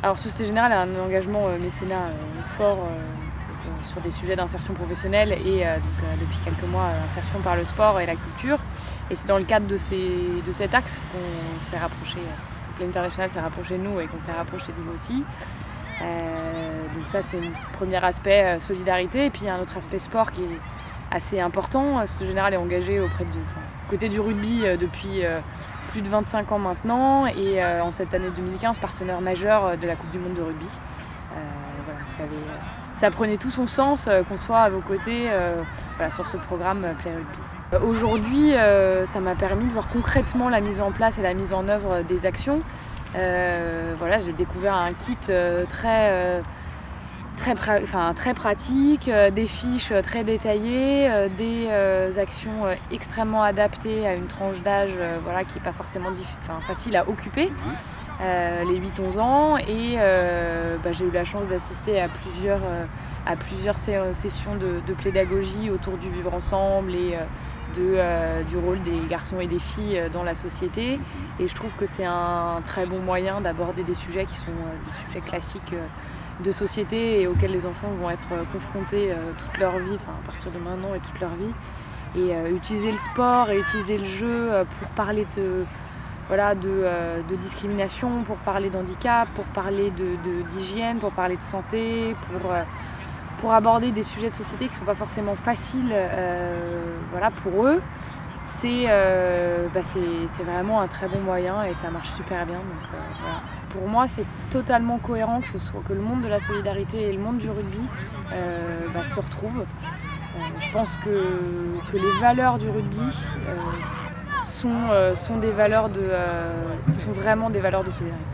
Alors Société Générale a un engagement mécénat fort sur des sujets d'insertion professionnelle et depuis quelques mois insertion par le sport et la culture. Et c'est dans le cadre de cet axe qu'on s'est rapproché, que l'International s'est rapproché de nous et qu'on s'est rapproché de vous aussi. Donc ça c'est le premier aspect solidarité, et puis il y a un autre aspect sport qui est assez important. Société Générale est engagée côté du rugby depuis plus de 25 ans maintenant, et en cette année 2015 partenaire majeur de la Coupe du Monde de rugby. Voilà, vous savez, ça prenait tout son sens qu'on soit à vos côtés sur ce programme Play Rugby. Aujourd'hui, ça m'a permis de voir concrètement la mise en place et la mise en œuvre des actions. J'ai découvert un kit très pratique, des fiches très détaillées, des actions extrêmement adaptées à une tranche d'âge qui n'est pas forcément facile à occuper, les 8-11 ans. Et j'ai eu la chance d'assister à plusieurs sessions de pédagogie autour du vivre ensemble et du rôle des garçons et des filles dans la société. Et je trouve que c'est un très bon moyen d'aborder des sujets qui sont des sujets classiques de société et auxquels les enfants vont être confrontés toute leur vie, à partir de maintenant et toute leur vie. Et utiliser le sport et utiliser le jeu pour parler de discrimination, pour parler d'handicap, pour parler d'hygiène, pour parler de santé, pour aborder des sujets de société qui ne sont pas forcément faciles pour eux, c'est vraiment un très bon moyen et ça marche super bien. Donc, voilà. Pour moi, c'est totalement cohérent que le monde de la solidarité et le monde du rugby se retrouvent. Je pense que les valeurs du rugby sont vraiment des valeurs de solidarité.